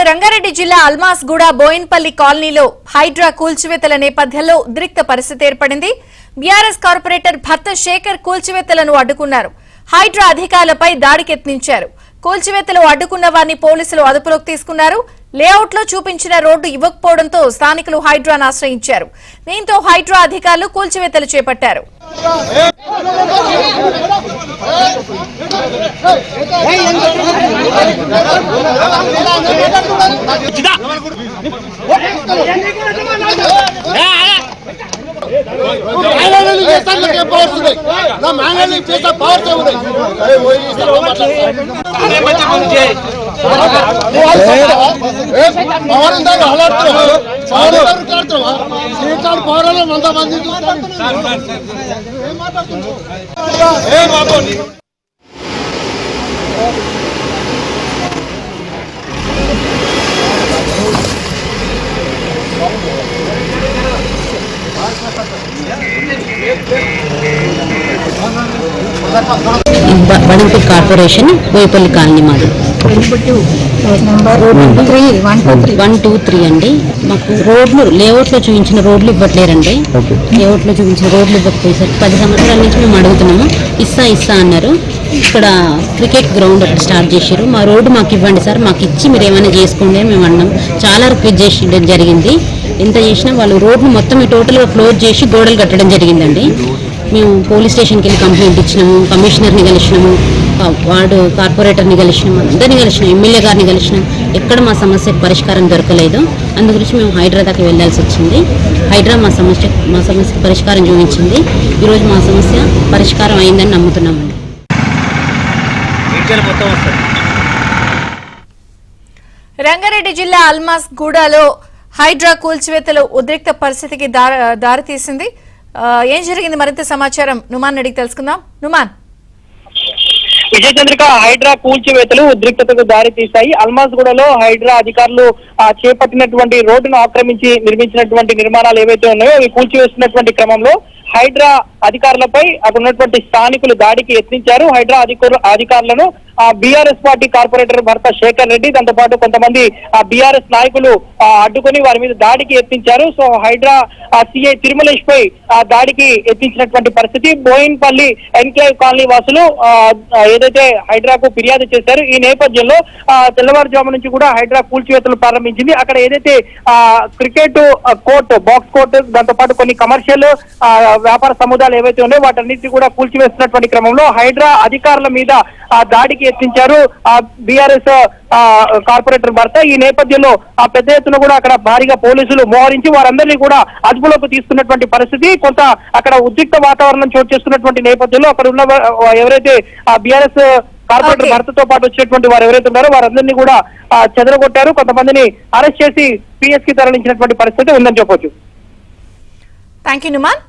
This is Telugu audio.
రంగారెడ్డి జిల్లా అల్మాస్గూడ బోయిన్పల్లి కాలనీలో హైడ్రా కూల్చివేతల నేపథ్యంలో ఉద్రిక్త పరిస్థితి ఏర్పడింది. బీఆర్ఎస్ కార్పొరేటర్ భర్త శేఖర్ కూల్చివేతలను అడ్డుకున్నారు. హైడ్రా అధికారులపై దాడికి యత్నించారు. కూల్చివేతలు అడ్డుకున్న వారిని పోలీసులు అదుపులోకి తీసుకున్నారు. లేఅవుట్ లో చూపించిన రోడ్డు ఇవ్వకపోవడంతో స్థానికులు హైడ్రాను ఆశ్రయించారు. దీంతో హైడ్రా అధికారులు కూల్చివేతలు చేపట్టారు. బడంపల్లి కార్పొరేషన్ బోయిపల్లి కాలనీ మాది 123 అండి. మాకు రోడ్లు లేఅవుట్లో చూపించిన రోడ్లు ఇవ్వట్లేరండి. లేఅవుట్లో చూపించిన రోడ్లు ఇవ్వకపోయేసరికి 10 సంవత్సరాల నుంచి మేము అడుగుతున్నాము. ఇస్తా అన్నారు. ఇక్కడ క్రికెట్ గ్రౌండ్ ఒకటి స్టార్ట్ చేశారు. మా రోడ్డు మాకు ఇవ్వండి సార్, మాకు ఇచ్చి మీరు ఏమైనా చేసుకోండి అని మేము అన్నాం. చాలా రిక్వెస్ట్ చేసి జరిగింది. ఎంత చేసినా వాళ్ళు రోడ్లు మొత్తం టోటల్గా క్లోజ్ చేసి గోడలు కట్టడం జరిగిందండి. మేము పోలీస్ స్టేషన్కి వెళ్ళి కంప్లైంట్ ఇచ్చినాము, కమిషనర్ని కలిసినాము, వార్డు కార్పొరేటర్ని కలిసినాము, అందరినీ కలిసినాం, ఎమ్మెల్యే గారిని కలిసినాం. ఎక్కడ మా సమస్యకు పరిష్కారం దొరకలేదు. అందుగురించి మేము హైడ్రా దాకా వెళ్లాల్సి వచ్చింది. హైడ్రా మా సమస్యకు పరిష్కారం చూపించింది. ఈరోజు మా సమస్య పరిష్కారం అయిందని నమ్ముతున్నామండి. రంగారెడ్డి జిల్లా అల్మాస్గూడలో హైడ్రా కూల్చివేతలు ఉద్రిక్త పరిస్థితికి దారితీసింది. ఏం జరిగింది మరింత సమాచారం నుమాన్ అడిగి తెలుసుకుందాం. నుమాన్. విజయచంద్రిక, హైడ్రా కూల్చివేతలు ఉద్రిక్తతకు దారి తీశాయి. అల్మాస్గూడలో హైడ్రా అధికారులు చేపట్టినటువంటి రోడ్డును ఆక్రమించి నిర్మించినటువంటి నిర్మాణాలు ఏవైతే ఉన్నాయో అవి కూల్చివేస్తున్నటువంటి క్రమంలో హైడ్రా అధికారులపై అక్కడ ఉన్నటువంటి స్థానికులు దాడికి యత్నించారు. హైడ్రా అధికారులను బీఆర్ఎస్ పార్టీ కార్పొరేటర్ భర్త శేఖర్ రెడ్డి, దాంతో పాటు కొంతమంది బీఆర్ఎస్ నాయకులు అడ్డుకొని వారి మీద దాడికి యత్నించారు. సో హైడ్రా సిఐ తిరుమలేష్ పై దాడికి యత్నించినటువంటి పరిస్థితి. బోయిన్పల్లి ఎన్క్లేవ్ కాలనీ వాసులు ఏదైతే హైడ్రాకు ఫిర్యాదు చేశారు, ఈ నేపథ్యంలో తెల్లవారుజాము నుంచి కూడా హైడ్రా కూల్చివేతలు ప్రారంభించింది. అక్కడ ఏదైతే క్రికెట్ కోర్టు, బాక్స్ కోర్టు, దాంతో పాటు కొన్ని కమర్షియల్ వ్యాపార సముదాయాలు ఏవైతే ఉన్నాయో వాటన్నిటిని కూడా కూల్చివేస్తున్నటువంటి క్రమంలో హైడ్రా అధికారుల మీద దాడికి యత్నించారు బీఆర్ఎస్ కార్పొరేటర్ భర్త. ఈ నేపథ్యంలో పెద్ద ఎత్తున కూడా అక్కడ భారీగా పోలీసులు మోహరించి వారందరినీ కూడా అదుపులోకి తీసుకున్నటువంటి పరిస్థితి. కొంత అక్కడ ఉద్రిక్త వాతావరణం చోటు చేసుకున్నటువంటి నేపథ్యంలో అక్కడ ఉన్న ఎవరైతే బీఆర్ఎస్ కార్పొరేటర్ భర్తతో పాటు వచ్చేటువంటి వారు ఎవరైతే ఉన్నారో వారందరినీ కూడా చెదరగొట్టారు. కొంతమందిని అరెస్ట్ చేసి పిఎస్ కి తరలించినటువంటి పరిస్థితి ఉందని చెప్పొచ్చు. Thank you Numan.